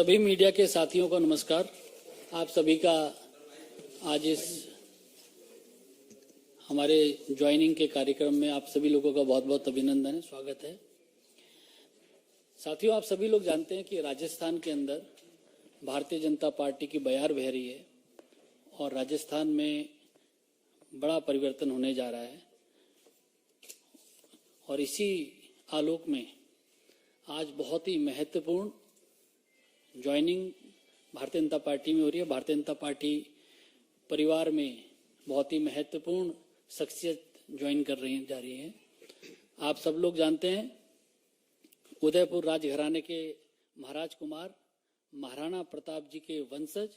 सभी मीडिया के साथियों को नमस्कार। आप सभी का आज इस हमारे ज्वाइनिंग के कार्यक्रम में आप सभी लोगों का बहुत बहुत अभिनंदन है, स्वागत है। साथियों, आप सभी लोग जानते हैं कि राजस्थान के अंदर भारतीय जनता पार्टी की बयार बह रही है और राजस्थान में बड़ा परिवर्तन होने जा रहा है। और इसी आलोक में आज बहुत ही महत्वपूर्ण ज्वाइनिंग भारतीय जनता पार्टी में हो रही है। भारतीय जनता पार्टी परिवार में बहुत ही महत्वपूर्ण शख्सियत ज्वाइन जा रही है। आप सब लोग जानते हैं, उदयपुर राजघराने के महाराज कुमार महाराणा प्रताप जी के वंशज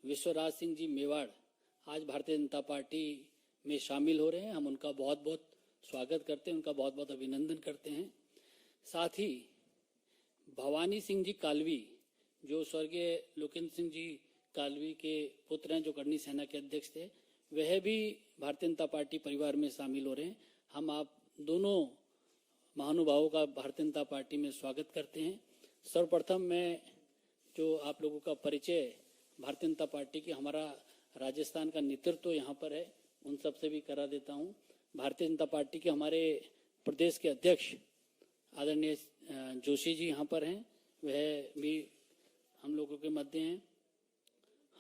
विश्वराज सिंह जी मेवाड़ आज भारतीय जनता पार्टी में शामिल हो रहे हैं। हम उनका बहुत बहुत स्वागत करते हैं, उनका बहुत बहुत अभिनंदन करते हैं। साथ ही भवानी सिंह जी कालवी, जो स्वर्गीय लोकेंद्र सिंह जी कालवी के पुत्र हैं, जो करनी सेना के अध्यक्ष थे, वह भी भारतीय जनता पार्टी परिवार में शामिल हो रहे हैं। हम आप दोनों महानुभावों का भारतीय जनता पार्टी में स्वागत करते हैं। सर्वप्रथम मैं जो आप लोगों का परिचय भारतीय जनता पार्टी की, हमारा राजस्थान का नेतृत्व यहाँ पर है, उन सब से भी करा देता हूँ। भारतीय जनता पार्टी के हमारे प्रदेश के अध्यक्ष आदरणीय जोशी जी यहाँ पर हैं, वह भी हम लोगों के मध्य हैं।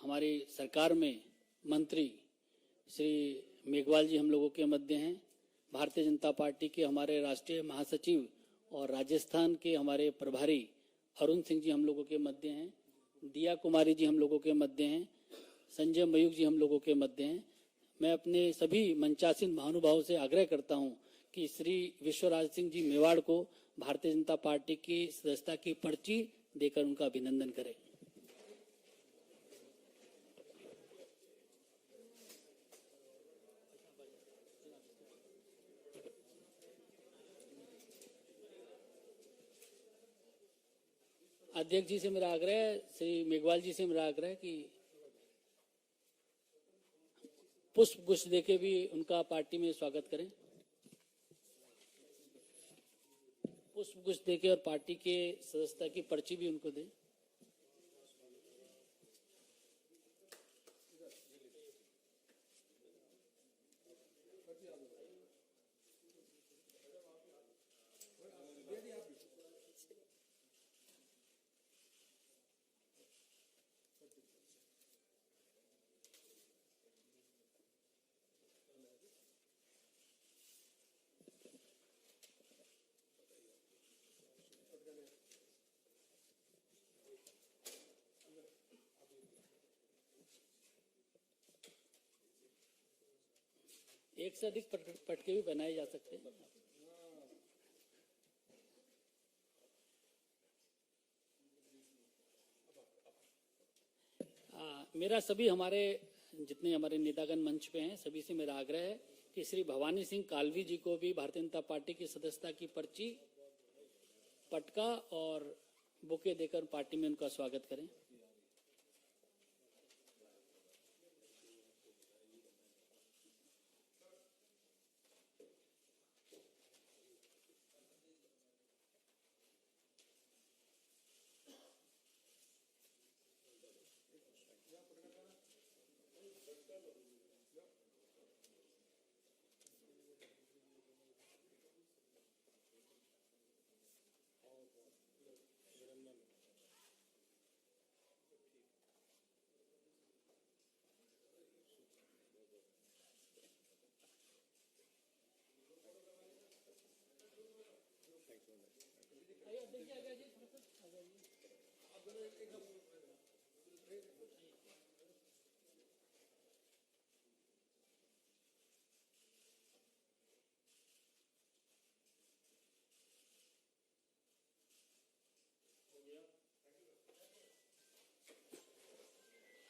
हमारी सरकार में मंत्री श्री मेघवाल जी हम लोगों के मध्य हैं। भारतीय जनता पार्टी के हमारे राष्ट्रीय महासचिव और राजस्थान के हमारे प्रभारी अरुण सिंह जी हम लोगों के मध्य हैं। दिया कुमारी जी हम लोगों के मध्य हैं। संजय मयूख जी हम लोगों के मध्य हैं। मैं अपने सभी मंचासीन महानुभावों से आग्रह करता हूं कि श्री विश्वराज सिंह जी मेवाड़ को भारतीय जनता पार्टी की सदस्यता की पर्ची देकर उनका अभिनंदन करें। अध्यक्ष जी से मेरा आग्रह है, श्री मेघवाल जी से मेरा आग्रह है कि पुष्प गुच्छ देके भी उनका पार्टी में स्वागत करें। पुष्प गुच्छ देके और पार्टी के सदस्यता की पर्ची भी उनको दें। एक से अधिक पटके भी बनाए जा सकते हैं। मेरा सभी हमारे जितने हमारे नेतागण मंच पे हैं, सभी से मेरा आग्रह है कि श्री भवानी सिंह कालवी जी को भी भारतीय जनता पार्टी की सदस्यता की पर्ची, पटका और बुके देकर पार्टी में उनका स्वागत करें।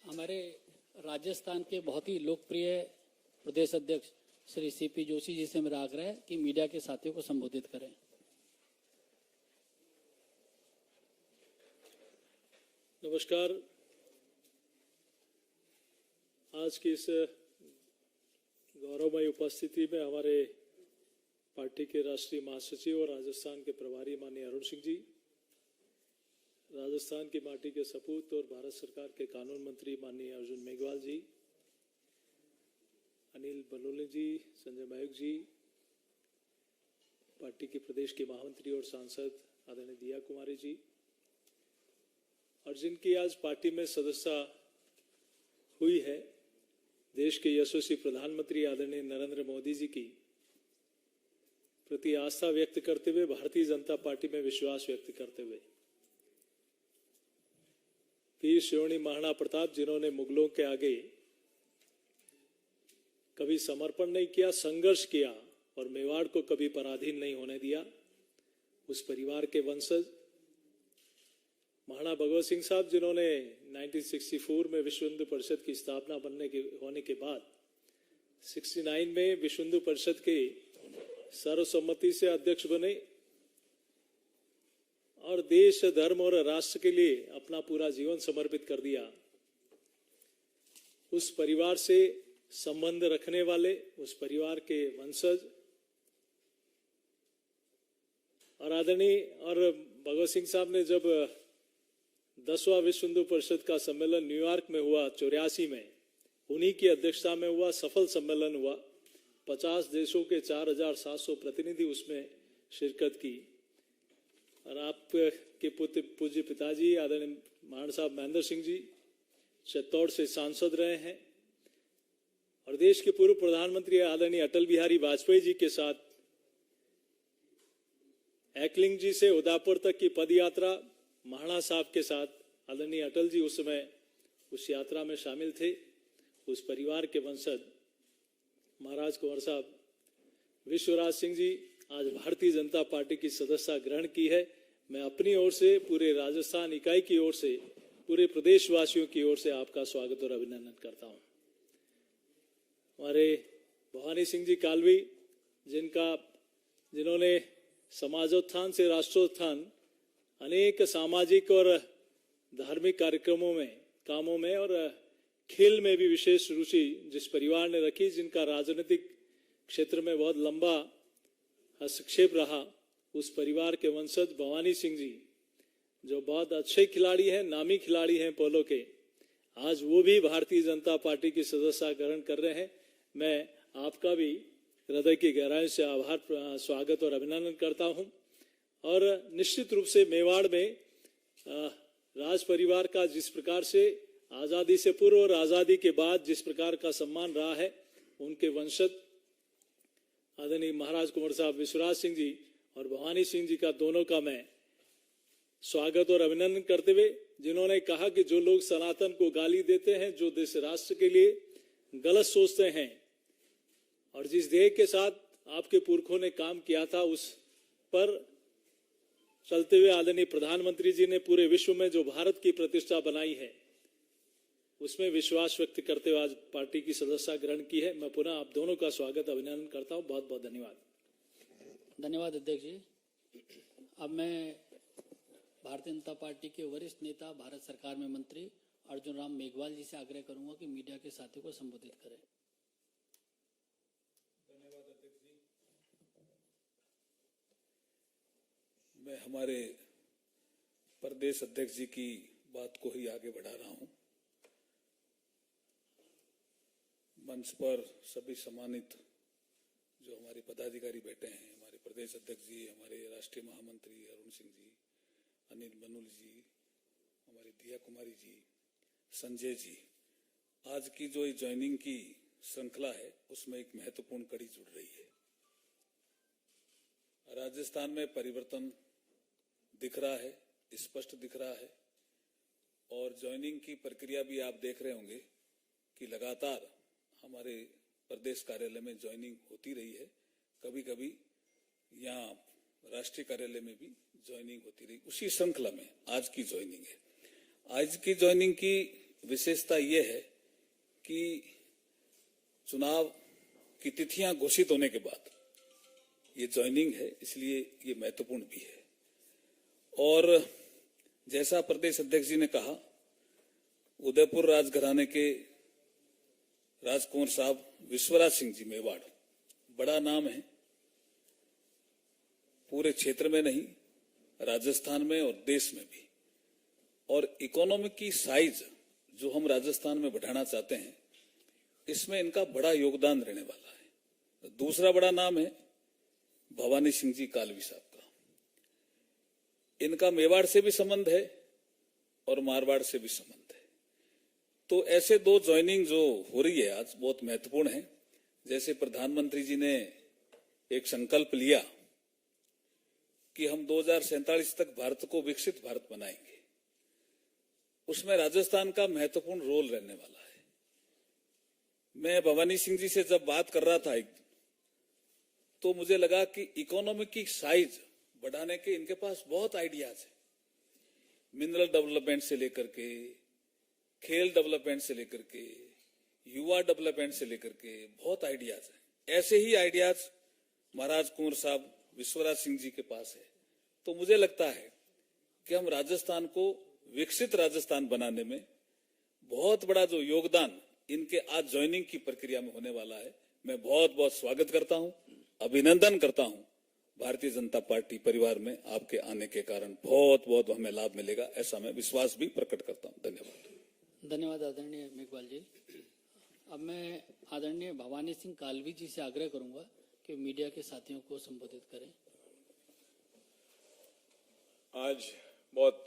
हमारे राजस्थान के बहुत ही लोकप्रिय प्रदेश अध्यक्ष श्री सीपी जोशी जी से मेरा आग्रह है कि मीडिया के साथियों को संबोधित करें। नमस्कार। आज की इस गौरवमयी उपस्थिति में हमारे पार्टी के राष्ट्रीय महासचिव और राजस्थान के प्रभारी माननीय अरुण सिंह जी, राजस्थान की माटी के सपूत और भारत सरकार के कानून मंत्री माननीय अर्जुन मेघवाल जी, अनिल बलूनी जी, संजय मयूख जी, पार्टी के प्रदेश के महामंत्री और सांसद आदरणीय दिया कुमारी जी, और जिनकी आज पार्टी में सदस्यता हुई है, देश के यशस्वी प्रधानमंत्री आदरणीय नरेंद्र मोदी जी की प्रति आस्था व्यक्त करते हुए, भारतीय जनता पार्टी में विश्वास व्यक्त करते हुए, वीर श्रोणी महाराणा प्रताप जिन्होंने मुगलों के आगे कभी समर्पण नहीं किया, संघर्ष किया और मेवाड़ को कभी पराधीन नहीं होने दिया, उस परिवार के वंशज महाराणा भगवत सिंह साहब जिन्होंने 1964 में विश्व हिंदू परिषद की स्थापना होने के बाद 69 में विश्व हिंदू परिषद के सर्वसम्मति से अध्यक्ष बने और देश, धर्म और राष्ट्र के लिए अपना पूरा जीवन समर्पित कर दिया। उस परिवार से संबंध रखने वाले, उस परिवार के वंशज और आदरणीय और भगवत सिंह साहब ने जब 10वां विश्व हिंदू परिषद का सम्मेलन न्यूयॉर्क में हुआ 84 में, उन्हीं की अध्यक्षता में हुआ, सफल सम्मेलन हुआ। 50 देशों के 4700 प्रतिनिधि उसमें शिरकत की और आपके पूज्य पिताजी आदरणीय महाराणा साहब महेंद्र सिंह जी चित्तौड़ से सांसद रहे हैं और देश के पूर्व प्रधानमंत्री आदरणीय अटल बिहारी वाजपेयी जी के साथ एकलिंग जी से उदयपुर तक की पद यात्रा महाराणा साहब के साथ आदरणीय अटल जी उस समय उस यात्रा में शामिल थे। उस परिवार के वंशज महाराज कुंवर साहब विश्वराज सिंह जी आज भारतीय जनता पार्टी की सदस्यता ग्रहण की है। मैं अपनी ओर से, पूरे राजस्थान इकाई की ओर से, पूरे प्रदेशवासियों की ओर से आपका स्वागत और अभिनंदन करता हूं। हमारे भवानी सिंह जी कालवी जिन्होंने समाजोत्थान से राष्ट्रोत्थान, अनेक सामाजिक और धार्मिक कामों में और खेल में भी विशेष रुचि जिस परिवार ने रखी, जिनका राजनीतिक क्षेत्र में बहुत लंबा हस्तक्षेप रहा, उस परिवार के वंशज भवानी सिंह जी जो बहुत अच्छे खिलाड़ी हैं, नामी खिलाड़ी हैं पोलो के, आज वो भी भारतीय जनता पार्टी की सदस्यता ग्रहण कर रहे हैं। मैं आपका भी हृदय की गहराई से आभार, स्वागत और अभिनंदन करता हूं। और निश्चित रूप से मेवाड़ में राज परिवार का जिस प्रकार से आजादी से पूर्व और आजादी के बाद जिस प्रकार का सम्मान रहा है, उनके वंशज आदरणीय महाराज कुंवर साहब विश्वराज सिंह जी और भवानी सिंह जी का दोनों का मैं स्वागत और अभिनंदन करते हुए, जिन्होंने कहा कि जो लोग सनातन को गाली देते हैं, जो देश राष्ट्र के लिए गलत सोचते हैं और जिस ध्येय के साथ आपके पुरखों ने काम किया था, उस पर चलते हुए आदरणीय प्रधानमंत्री जी ने पूरे विश्व में जो भारत की प्रतिष्ठा बनाई है, उसमें विश्वास व्यक्त करते हुए आज पार्टी की सदस्यता ग्रहण की है। मैं पुनः आप दोनों का स्वागत अभिनंदन करता हूं। बहुत बहुत धन्यवाद। धन्यवाद अध्यक्ष जी। अब मैं भारतीय जनता पार्टी के वरिष्ठ नेता, भारत सरकार में मंत्री अर्जुन राम मेघवाल जी से आग्रह करूंगा कि मीडिया के साथियों को संबोधित करें। धन्यवाद अध्यक्ष जी। मैं हमारे प्रदेश अध्यक्ष जी की बात को ही आगे बढ़ा रहा हूं। मंच पर सभी सम्मानित जो हमारे पदाधिकारी बैठे हैं, हमारे प्रदेश अध्यक्ष जी, हमारे राष्ट्रीय महामंत्री अरुण सिंह जी, अनिल बलूनी जी, हमारी दिया कुमारी जी, संजय जी, आज की जो ज्वाइनिंग की श्रृंखला है उसमें एक महत्वपूर्ण कड़ी जुड़ रही है। राजस्थान में परिवर्तन दिख रहा है, स्पष्ट दिख रहा है और ज्वाइनिंग की प्रक्रिया भी आप देख रहे होंगे कि लगातार हमारे प्रदेश कार्यालय में ज्वाइनिंग होती रही है। कभी कभी यहाँ राष्ट्रीय कार्यालय में भी ज्वाइनिंग होती रही। उसी श्रृंखला में आज की ज्वाइनिंग है। आज की ज्वाइनिंग की विशेषता यह है कि चुनाव की तिथियां घोषित होने के बाद ये ज्वाइनिंग है, इसलिए ये महत्वपूर्ण भी है। और जैसा प्रदेश अध्यक्ष जी ने कहा, उदयपुर राजघराने के राजकुंवर साहब विश्वराज सिंह जी मेवाड़ बड़ा नाम है, पूरे क्षेत्र में नहीं, राजस्थान में और देश में भी। और इकोनॉमिक की साइज जो हम राजस्थान में बढ़ाना चाहते हैं, इसमें इनका बड़ा योगदान रहने वाला है। दूसरा बड़ा नाम है भवानी सिंह जी कालवी साहब का। इनका मेवाड़ से भी संबंध है और मारवाड़ से भी संबंध है। तो ऐसे दो ज्वाइनिंग जो हो रही है आज बहुत महत्वपूर्ण है। जैसे प्रधानमंत्री जी ने एक संकल्प लिया कि हम 2047 तक भारत को विकसित भारत बनाएंगे, उसमें राजस्थान का महत्वपूर्ण रोल रहने वाला है। मैं भवानी सिंह जी से जब बात कर रहा था तो मुझे लगा कि इकोनॉमी की साइज बढ़ाने के इनके पास बहुत आइडियाज है। मिनरल डेवलपमेंट से लेकर के, खेल डेवलपमेंट से लेकर के, युवा डेवलपमेंट से लेकर के बहुत आइडियाज है। ऐसे ही आइडियाज महाराज कुंवर साहब विश्वराज सिंह जी के पास है। तो मुझे लगता है कि हम राजस्थान को विकसित राजस्थान बनाने में बहुत बड़ा जो योगदान इनके आज ज्वाइनिंग की प्रक्रिया में होने वाला है, मैं बहुत बहुत स्वागत करता हूं, अभिनंदन करता हूं। भारतीय जनता पार्टी परिवार में आपके आने के कारण बहुत बहुत हमें लाभ मिलेगा, ऐसा मैं विश्वास भी प्रकट करता हूं। धन्यवाद। धन्यवाद आदरणीय मेघवाल जी। अब मैं आदरणीय भवानी सिंह कालवी जी से आग्रह करूंगा कि मीडिया के साथियों को संबोधित करें। आज बहुत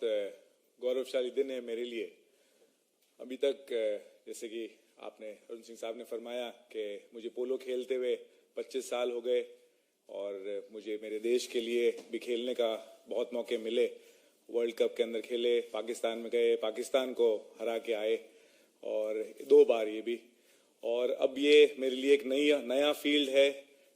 गौरवशाली दिन है मेरे लिए। अभी तक जैसे कि आपने अरुण सिंह साहब ने फरमाया कि मुझे पोलो खेलते हुए 25 साल हो गए और मुझे मेरे देश के लिए भी खेलने का बहुत मौके मिले। वर्ल्ड कप के अंदर खेले, पाकिस्तान में गए, पाकिस्तान को हरा के आए और 2 बार ये भी। और अब ये मेरे लिए एक नया फील्ड है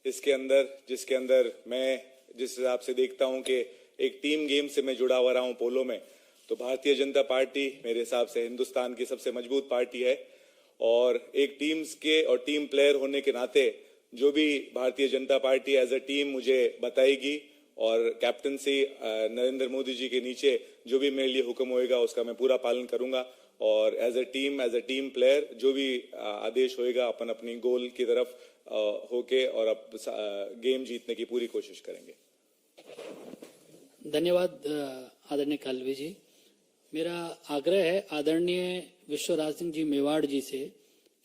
इसके अंदर, जिसके अंदर मैं जिस हिसाब से देखता हूं कि एक टीम गेम से मैं जुड़ा हुआ रहा हूं पोलो में, तो भारतीय जनता पार्टी मेरे हिसाब से हिंदुस्तान की सबसे मजबूत पार्टी है। और एक टीम्स के और टीम प्लेयर होने के नाते जो भी Bharatiya Janata party as a team मुझे बताएगी और कैप्टनसी नरेंद्र मोदी जी के नीचे जो भी मेरे लिए हुक्म होएगा उसका मैं पूरा पालन करूंगा। और एज अ टीम प्लेयर जो भी आदेश होएगा अपन अपनी गोल की तरफ होके और अब गेम जीतने की पूरी कोशिश करेंगे। धन्यवाद आदरणीय कालवी जी। मेरा आग्रह है आदरणीय विश्वराज सिंह जी मेवाड़ जी से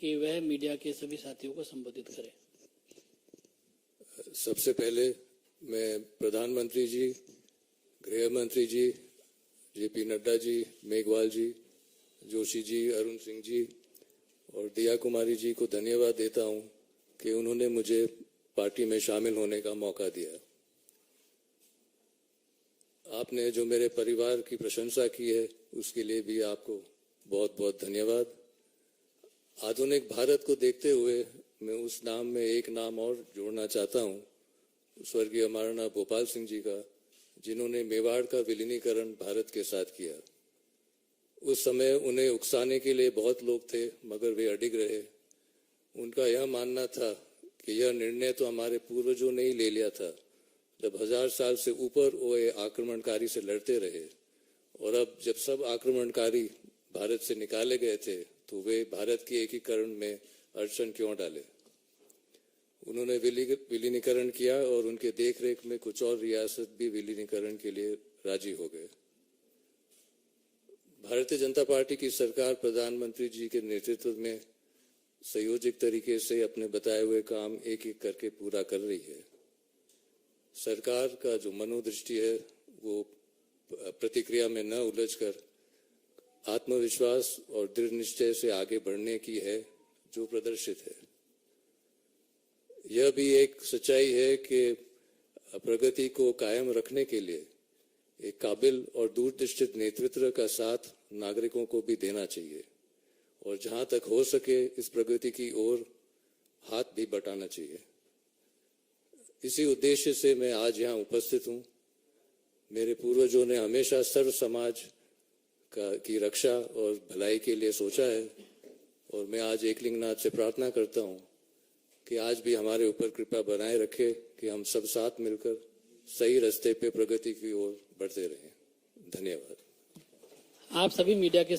कि वह मीडिया के सभी साथियों को संबोधित करें। सबसे पहले मैं प्रधानमंत्री जी, गृह मंत्री जी, जेपी नड्डा जी, मेघवाल जी, जोशी जी, अरुण सिंह जी और दिया कुमारी जी को धन्यवाद देता हूं कि उन्होंने मुझे पार्टी में शामिल होने का मौका दिया। आपने जो मेरे परिवार की प्रशंसा की है उसके लिए भी आपको बहुत बहुत धन्यवाद। आधुनिक भारत को देखते हुए मैं उस नाम में एक नाम और जोड़ना चाहता हूं, स्वर्गीय महाराणा भोपाल सिंह जी का, जिन्होंने मेवाड़ का विलीनीकरण भारत के साथ किया। उस समय उन्हें उकसाने के लिए बहुत लोग थे मगर वे अडिग रहे। उनका यह मानना था कि यह निर्णय तो हमारे पूर्वजों ने ही ले लिया था जब 1000 साल से ऊपर वो आक्रमणकारी से लड़ते रहे, और अब जब सब आक्रमणकारी भारत से निकाले गए थे तो वे भारत के एकीकरण में अड़चन क्यों डाले। उन्होंने विलीनीकरण किया और उनके देखरेख में कुछ और रियासत भी विलीनीकरण के लिए राजी हो गए। भारतीय जनता पार्टी की सरकार प्रधानमंत्री जी के नेतृत्व में संयोजित तरीके से अपने बताए हुए काम एक एक करके पूरा कर रही है। सरकार का जो मनोदृष्टि है वो प्रतिक्रिया में न उलझकर आत्मविश्वास और दृढ़ निश्चय से आगे बढ़ने की है जो प्रदर्शित है। यह भी एक सच्चाई है कि प्रगति को कायम रखने के लिए एक काबिल और दूरदृष्टि नेतृत्व का साथ नागरिकों को भी देना चाहिए और जहां तक हो सके इस प्रगति की ओर हाथ भी बटाना चाहिए। इसी उद्देश्य से मैं आज यहाँ उपस्थित हूँ। मेरे पूर्वजों ने हमेशा सर्व समाज की रक्षा और भलाई के लिए सोचा है और मैं आज एकलिंगनाथ से प्रार्थना करता हूँ कि आज भी हमारे ऊपर कृपा बनाए रखे कि हम सब साथ मिलकर सही रास्ते पे प्रगति की ओर बढ़ते रहें। धन्यवाद। आप सभी मीडिया के